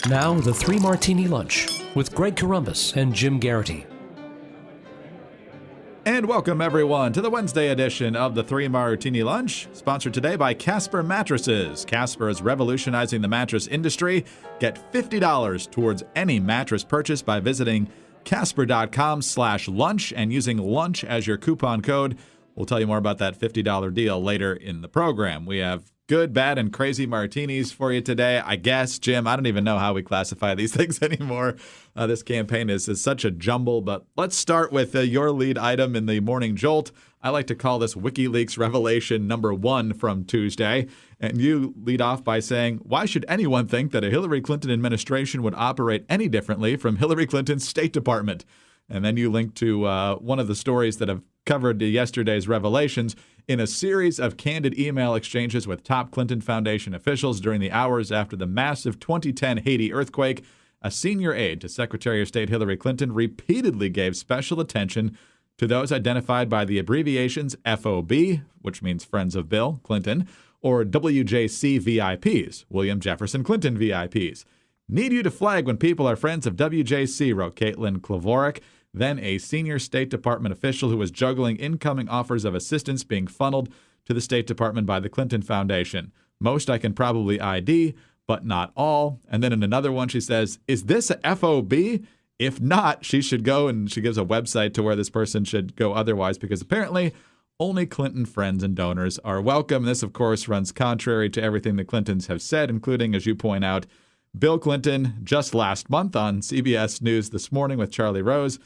Now, the Three Martini Lunch with Greg Corombos and Jim Garrity. And welcome, everyone, to the Wednesday edition of the Three Martini Lunch, sponsored today by Casper Mattresses. Casper is revolutionizing the mattress industry. Get $50 towards any mattress purchase by visiting casper.com/lunch and using lunch as your coupon code. We'll tell you more about that $50 deal later in the program. We have good, bad, and crazy martinis for you today. I guess, Jim, I don't even know how we classify these things anymore. This campaign is such a jumble, but let's start with your lead item in the Morning Jolt. I like to call this Wikileaks revelation number 1 from Tuesday. And you lead off by saying, why should anyone think that a Hillary Clinton administration would operate any differently from Hillary Clinton's State Department? And then you link to one of the stories that have covered yesterday's revelations. In a series of candid email exchanges with top Clinton Foundation officials during the hours after the massive 2010 Haiti earthquake, a senior aide to Secretary of State Hillary Clinton repeatedly gave special attention to those identified by the abbreviations FOB, which means Friends of Bill Clinton, or WJC VIPs, William Jefferson Clinton VIPs. Need you to flag when people are friends of WJC, wrote Caitlin Klavorek, then a senior State Department official who was juggling incoming offers of assistance being funneled to the State Department by the Clinton Foundation. Most I can probably ID, but not all. And then in another one, she says, is this a FOB? If not, she should go, and she gives a website to where this person should go otherwise, because apparently only Clinton friends and donors are welcome. This, of course, runs contrary to everything the Clintons have said, including, as you point out, Bill Clinton just last month on CBS News This Morning with Charlie Rose.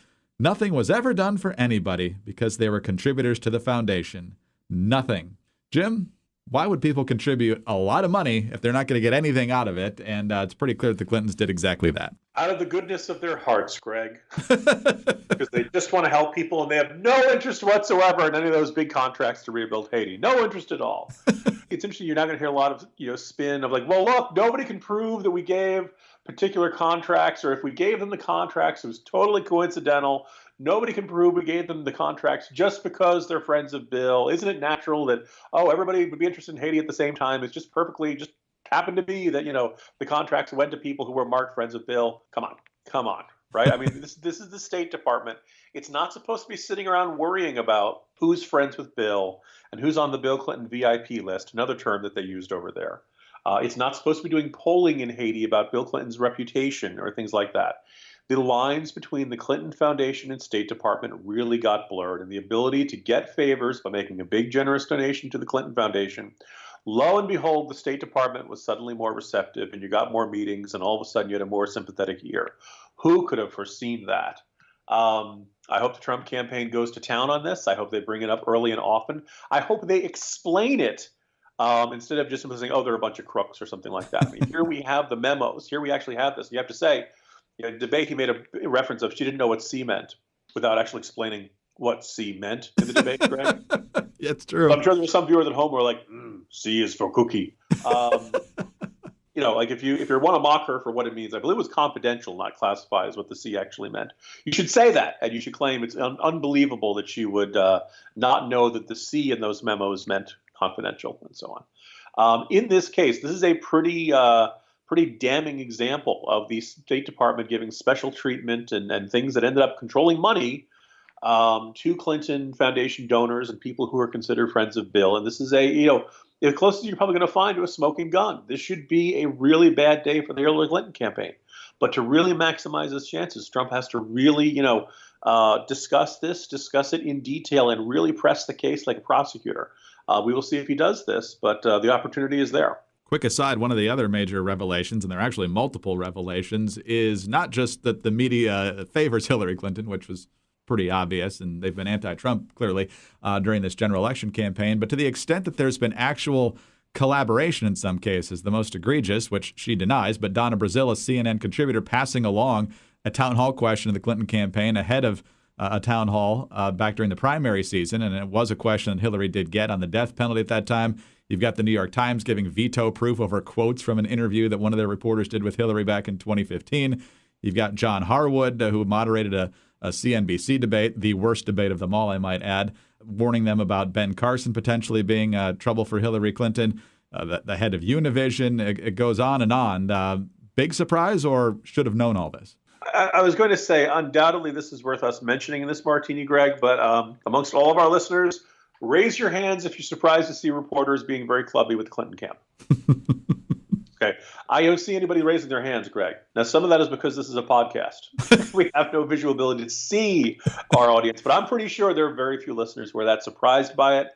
Nothing was ever done for anybody because they were contributors to the foundation. Nothing. Jim, why would people contribute a lot of money if they're not going to get anything out of it? And it's pretty clear that the Clintons did exactly that. Out of the goodness of their hearts, Greg. Because they just want to help people, and they have no interest whatsoever in any of those big contracts to rebuild Haiti. No interest at all. It's interesting. You're not going to hear a lot of spin of like, well, look, nobody can prove that we gave particular contracts, or if we gave them the contracts, it was totally coincidental. Nobody can prove we gave them the contracts just because they're friends of Bill. Isn't it natural that, everybody would be interested in Haiti at the same time? It's just just happened to be that, the contracts went to people who were marked friends of Bill. Come on, right? I mean, this is the State Department. It's not supposed to be sitting around worrying about who's friends with Bill and who's on the Bill Clinton VIP list, another term that they used over there. It's not supposed to be doing polling in Haiti about Bill Clinton's reputation or things like that. The lines between the Clinton Foundation and State Department really got blurred, and the ability to get favors by making a big generous donation to the Clinton Foundation. Lo and behold, the State Department was suddenly more receptive, and you got more meetings, and all of a sudden you had a more sympathetic ear. Who could have foreseen that? I hope the Trump campaign goes to town on this. I hope they bring it up early and often. I hope they explain it. Instead of just simply saying, they're a bunch of crooks or something like that. I mean, here we have the memos. Here we actually have this. You have to say, debate, he made a reference of she didn't know what C meant without actually explaining what C meant in the debate, Greg. It's true. So I'm sure there's some viewers at home who are like, C is for cookie. Like if you want to mock her for what it means, I believe it was confidential, not classified, is what the C actually meant. You should say that, and you should claim it's unbelievable that she would not know that the C in those memos meant confidential and so on. In this case, this is a pretty damning example of the State Department giving special treatment and things that ended up controlling money to Clinton Foundation donors and people who are considered friends of Bill. And this is the closest you're probably going to find to a smoking gun. This should be a really bad day for the Hillary Clinton campaign. But to really maximize his chances, Trump has to really, discuss it in detail, and really press the case like a prosecutor. We will see if he does this, but the opportunity is there. Quick aside, one of the other major revelations, and there are actually multiple revelations, is not just that the media favors Hillary Clinton, which was pretty obvious, and they've been anti-Trump, clearly, during this general election campaign, but to the extent that there's been actual collaboration in some cases, the most egregious, which she denies, but Donna Brazile, a CNN contributor, passing along a town hall question to the Clinton campaign ahead of a town hall back during the primary season, and it was a question that Hillary did get on the death penalty at that time. You've got the New York Times giving veto proof over quotes from an interview that one of their reporters did with Hillary back in 2015. You've got John Harwood, who moderated a CNBC debate, the worst debate of them all, I might add, warning them about Ben Carson potentially being trouble for Hillary Clinton, the head of Univision. It goes on and on. big surprise or should have known all this? I was going to say, undoubtedly, this is worth us mentioning in this Martini, Greg, but amongst all of our listeners, raise your hands if you're surprised to see reporters being very clubby with the Clinton camp. Okay. I don't see anybody raising their hands, Greg. Now, some of that is because this is a podcast. We have no visual ability to see our audience, but I'm pretty sure there are very few listeners who are that surprised by it.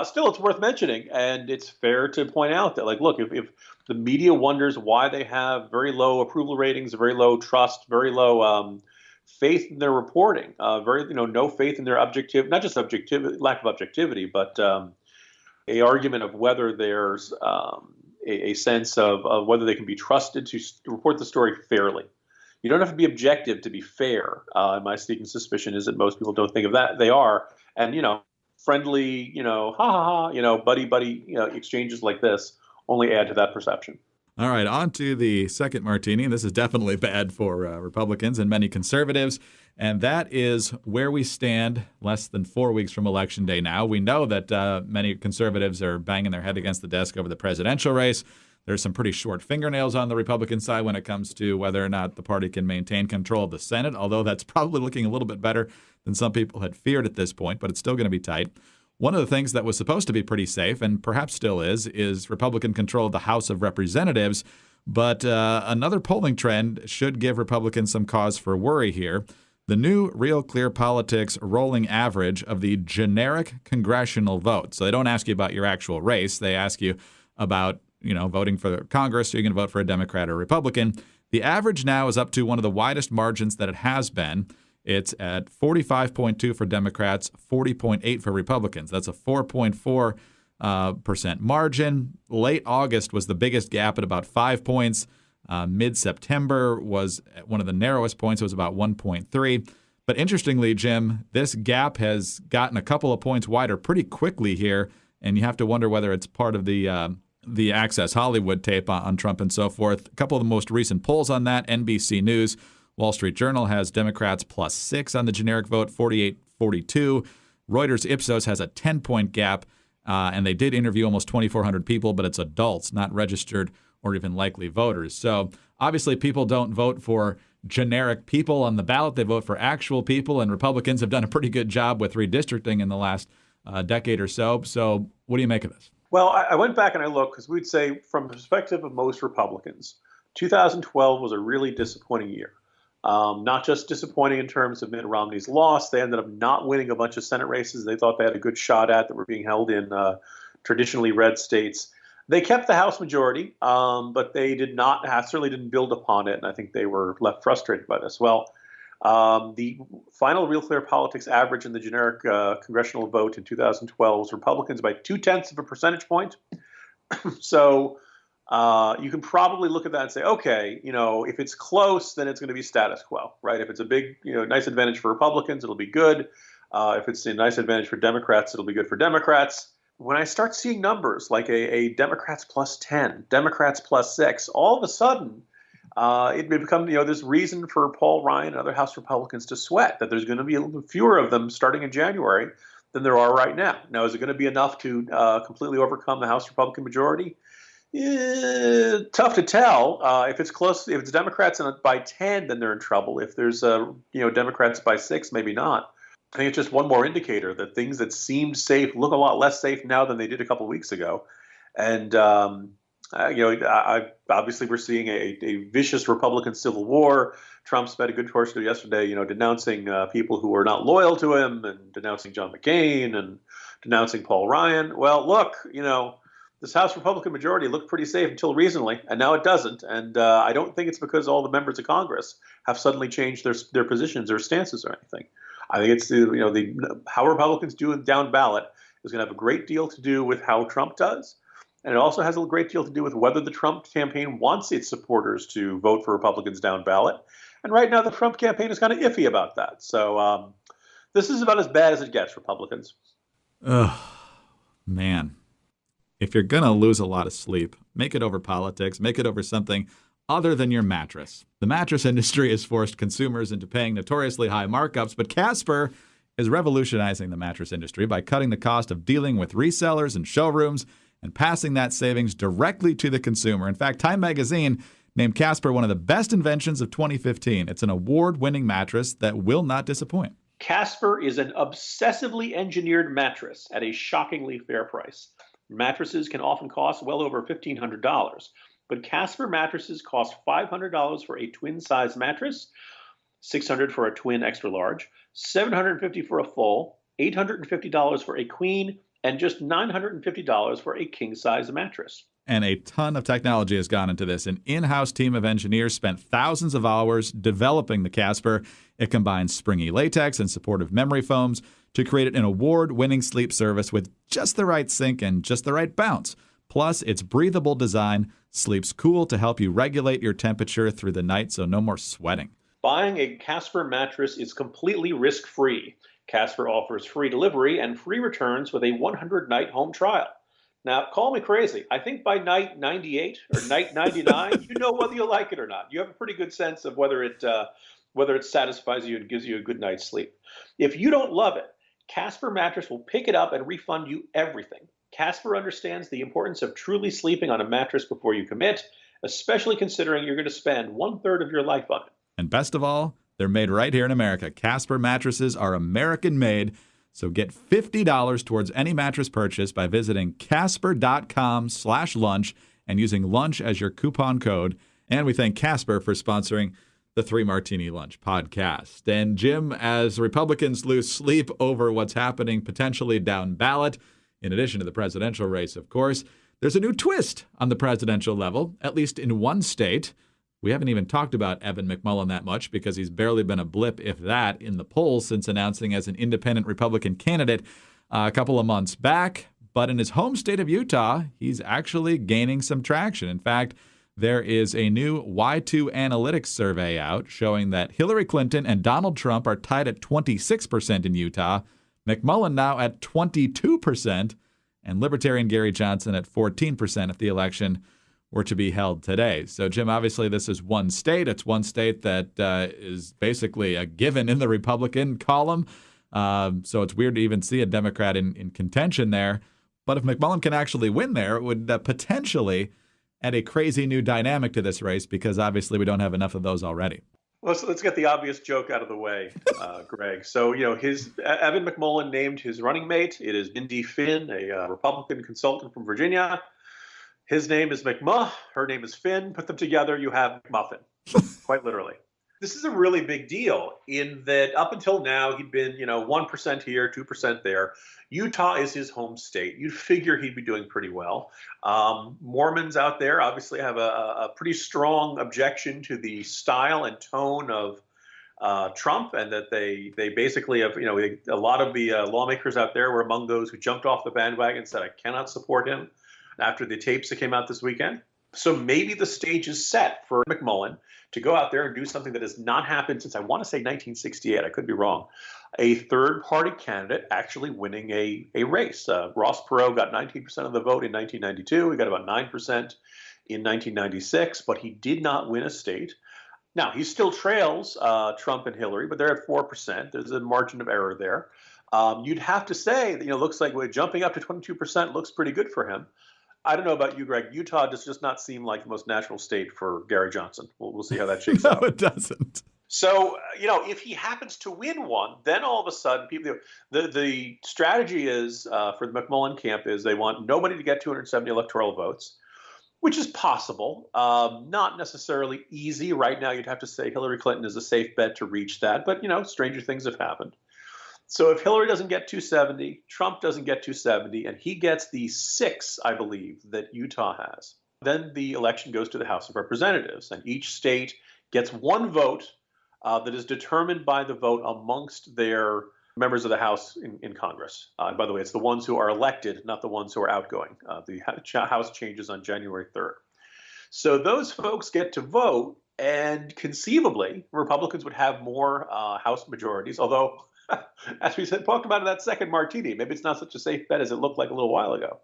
Still, it's worth mentioning, and it's fair to point out that, like, look, if the media wonders why they have very low approval ratings, very low trust, very low faith in their reporting, no faith in their not just objectivity, lack of objectivity, but a argument of whether there's a sense of whether they can be trusted to report the story fairly. You don't have to be objective to be fair. My sneaking suspicion is that most people don't think of that. They are, and friendly, ha ha ha, buddy, exchanges like this only add to that perception. All right, on to the second Martini, and this is definitely bad for Republicans and many conservatives, and that is where we stand less than 4 weeks from Election Day now. We know that many conservatives are banging their head against the desk over the presidential race. There's some pretty short fingernails on the Republican side when it comes to whether or not the party can maintain control of the Senate, although that's probably looking a little bit better than some people had feared at this point, but it's still going to be tight. One of the things that was supposed to be pretty safe, and perhaps still is Republican control of the House of Representatives. But another polling trend should give Republicans some cause for worry here. The new Real Clear Politics rolling average of the generic congressional vote. So they don't ask you about your actual race. They ask you about, voting for Congress. Are you going to vote for a Democrat or a Republican? The average now is up to one of the widest margins that it has been. It's at 45.2 for Democrats, 40.8 for Republicans. That's a 4.4% margin. Late August was the biggest gap at about 5 points. Mid-September was one of the narrowest points. It was about 1.3. But interestingly, Jim, this gap has gotten a couple of points wider pretty quickly here, and you have to wonder whether it's part of the Access Hollywood tape on Trump and so forth. A couple of the most recent polls on that, NBC News, Wall Street Journal has Democrats +6 on the generic vote, 48-42. Reuters Ipsos has a 10-point gap, and they did interview almost 2,400 people, but it's adults, not registered or even likely voters. So obviously people don't vote for generic people on the ballot. They vote for actual people, and Republicans have done a pretty good job with redistricting in the last decade or so. So what do you make of this? Well, I went back and I looked because we'd say from the perspective of most Republicans, 2012 was a really disappointing year. Not just disappointing in terms of Mitt Romney's loss. They ended up not winning a bunch of Senate races they thought they had a good shot at that were being held in traditionally red states. They kept the House majority, but they certainly didn't build upon it, and I think they were left frustrated by this. Well, the final Real Clear Politics average in the generic congressional vote in 2012 was Republicans by 0.2 of a percentage point. So you can probably look at that and say, okay, if it's close, then it's going to be status quo, right? If it's a big, nice advantage for Republicans, it'll be good. If it's a nice advantage for Democrats, it'll be good for Democrats. When I start seeing numbers like a Democrats +10, Democrats +6, all of a sudden it may become, this reason for Paul Ryan and other House Republicans to sweat that there's going to be a little fewer of them starting in January than there are right now. Now, is it going to be enough to completely overcome the House Republican majority? Tough to tell. If it's close, if it's Democrats by 10, then they're in trouble. If there's Democrats by 6, maybe not. I think it's just one more indicator that things that seemed safe look a lot less safe now than they did a couple of weeks ago. And obviously we're seeing a vicious Republican civil war. Trump spent a good portion of yesterday, denouncing people who are not loyal to him and denouncing John McCain and denouncing Paul Ryan. Well, look, this House Republican majority looked pretty safe until recently, and now it doesn't. And I don't think it's because all the members of Congress have suddenly changed their positions or stances or anything. I think it's how Republicans do down ballot is going to have a great deal to do with how Trump does, and it also has a great deal to do with whether the Trump campaign wants its supporters to vote for Republicans down ballot. And right now, the Trump campaign is kind of iffy about that. So this is about as bad as it gets, Republicans. Oh, man. If you're going to lose a lot of sleep, make it over politics, make it over something other than your mattress. The mattress industry has forced consumers into paying notoriously high markups, but Casper is revolutionizing the mattress industry by cutting the cost of dealing with resellers and showrooms and passing that savings directly to the consumer. In fact, Time Magazine named Casper one of the best inventions of 2015. It's an award-winning mattress that will not disappoint. Casper is an obsessively engineered mattress at a shockingly fair price. Mattresses can often cost well over $1,500, but Casper mattresses cost $500 for a twin-size mattress, $600 for a twin extra large, $750 for a full, $850 for a queen, and just $950 for a king-size mattress. And a ton of technology has gone into this. An in-house team of engineers spent thousands of hours developing the Casper. It combines springy latex and supportive memory foams to create an award-winning sleep service with just the right sink and just the right bounce. Plus, its breathable design sleeps cool to help you regulate your temperature through the night, so no more sweating. Buying a Casper mattress is completely risk-free. Casper offers free delivery and free returns with a 100-night home trial. Now, call me crazy. I think by night 98 or night 99, you know whether you like it or not. You have a pretty good sense of whether it satisfies you and gives you a good night's sleep. If you don't love it, Casper Mattress will pick it up and refund you everything. Casper understands the importance of truly sleeping on a mattress before you commit, especially considering you're going to spend 1/3 of your life on it. And best of all, they're made right here in America. Casper mattresses are American-made. So get $50 towards any mattress purchase by visiting casper.com/lunch and using lunch as your coupon code. And we thank Casper for sponsoring the 3 Martini Lunch podcast. And Jim, as Republicans lose sleep over what's happening potentially down ballot, in addition to the presidential race, of course, there's a new twist on the presidential level, at least in one state. We haven't even talked about Evan McMullin that much because he's barely been a blip, if that, in the polls since announcing as an independent Republican candidate a couple of months back. But in his home state of Utah, he's actually gaining some traction. In fact, there is a new Y2 Analytics survey out showing that Hillary Clinton and Donald Trump are tied at 26% in Utah, McMullin now at 22%, and Libertarian Gary Johnson at 14% if the election were to be held today. So, Jim, obviously this is one state. It's one state that is basically a given in the Republican column. So it's weird to even see a Democrat in contention there. But if McMullin can actually win there, it would potentially add a crazy new dynamic to this race because obviously we don't have enough of those already. Let's get the obvious joke out of the way, Greg. So, Evan McMullin named his running mate. It is Mindy Finn, a Republican consultant from Virginia. His name is McMuh. Her name is Finn. Put them together, you have McMuffin, quite literally. This is a really big deal in that up until now, he'd been, 1% here, 2% there. Utah is his home state. You'd figure he'd be doing pretty well. Mormons out there obviously have a pretty strong objection to the style and tone of Trump, and that they basically have, a lot of the lawmakers out there were among those who jumped off the bandwagon and said, I cannot support him after the tapes that came out this weekend. So maybe the stage is set for McMullin to go out there and do something that has not happened since, I want to say 1968. I could be wrong. A third-party candidate actually winning a race. Ross Perot got 19% of the vote in 1992. He got about 9% in 1996, but he did not win a state. Now, he still trails Trump and Hillary, but they're at 4%. There's a margin of error there. You'd have to say that, looks like we're jumping up to 22% looks pretty good for him. I don't know about you, Greg. Utah does just not seem like the most natural state for Gary Johnson. We'll see how that shakes out. No, it doesn't. So, if he happens to win one, then all of a sudden, the strategy is for the McMullin camp is they want nobody to get 270 electoral votes, which is possible. Not necessarily easy. Right now, you'd have to say Hillary Clinton is a safe bet to reach that. But, stranger things have happened. So if Hillary doesn't get 270, Trump doesn't get 270, and he gets the 6, I believe, that Utah has, then the election goes to the House of Representatives, and each state gets one vote that is determined by the vote amongst their members of the House in Congress. And by the way, it's the ones who are elected, not the ones who are outgoing. The House changes on January 3rd. So those folks get to vote, and conceivably, Republicans would have more House majorities, although as we talked about in that second Martini, maybe it's not such a safe bet as it looked like a little while ago.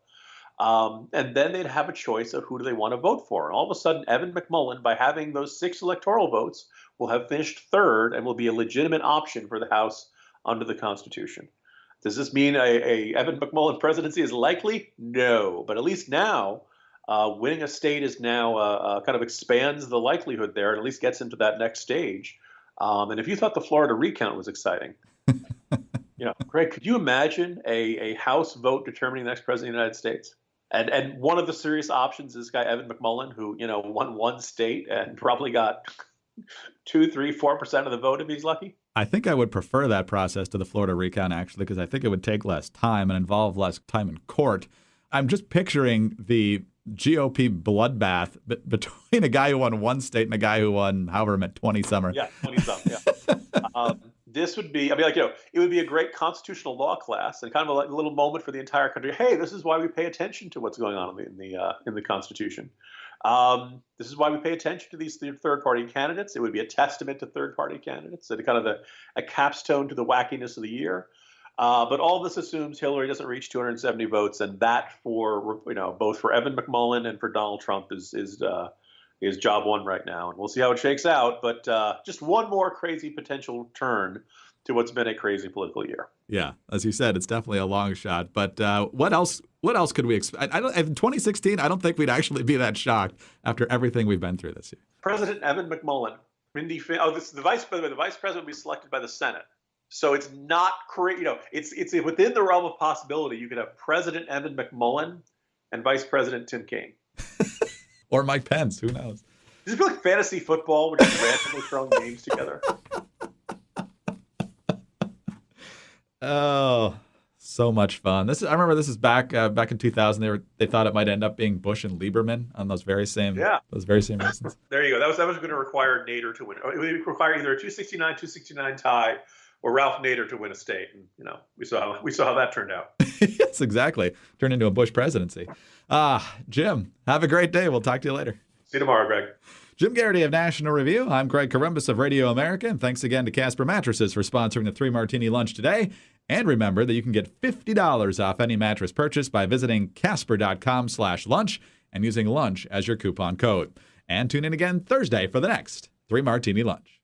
And then they'd have a choice of who do they want to vote for. And all of a sudden, Evan McMullin, by having those 6 electoral votes, will have finished third and will be a legitimate option for the House under the Constitution. Does this mean a Evan McMullin presidency is likely? No. But at least now, Winning a state is now kind of expands the likelihood there, and at least gets into that next stage. And if you thought the Florida recount was exciting, Greg, could you imagine a House vote determining the next president of the United States? And one of the serious options is this guy Evan McMullin, who won one state and probably got 2, 3, 4% of the vote if he's lucky. I think I would prefer that process to the Florida recount, actually, because I think it would take less time and involve less time in court. I'm just picturing the GOP bloodbath between a guy who won one state and a guy who won however many 20-something. Yeah, 20-something, yeah. This would be, it would be a great constitutional law class and kind of a little moment for the entire country. Hey, this is why we pay attention to what's going on in the Constitution. This is why we pay attention to these third-party candidates. It would be a testament to third-party candidates and kind of a capstone to the wackiness of the year. But all this assumes Hillary doesn't reach 270 votes, and that for both for Evan McMullin and for Donald Trump is job one right now, and we'll see how it shakes out. But just one more crazy potential turn to what's been a crazy political year. Yeah, as you said, it's definitely a long shot. But what else? What else could we expect? In 2016, I don't think we'd actually be that shocked after everything we've been through this year. President Evan McMullin, the vice president will be selected by the Senate. So it's not crazy. It's within the realm of possibility. You could have President Evan McMullin and Vice President Tim Kaine. Or Mike Pence, who knows? Does it feel like fantasy football, which is randomly throwing names together? Oh, so much fun! I remember this is back in 2000. They thought it might end up being Bush and Lieberman on those very same reasons. There you go. That was going to require Nader to win. It would require either a 269 tie or Ralph Nader to win a state. And we saw how that turned out. Yes, exactly. Turned into a Bush presidency. Jim, have a great day. We'll talk to you later. See you tomorrow, Greg. Jim Garrity of National Review. I'm Greg Columbus of Radio America, and thanks again to Casper Mattresses for sponsoring the 3 Martini Lunch today. And remember that you can get $50 off any mattress purchase by visiting casper.com/lunch and using lunch as your coupon code. And tune in again Thursday for the next 3 Martini Lunch.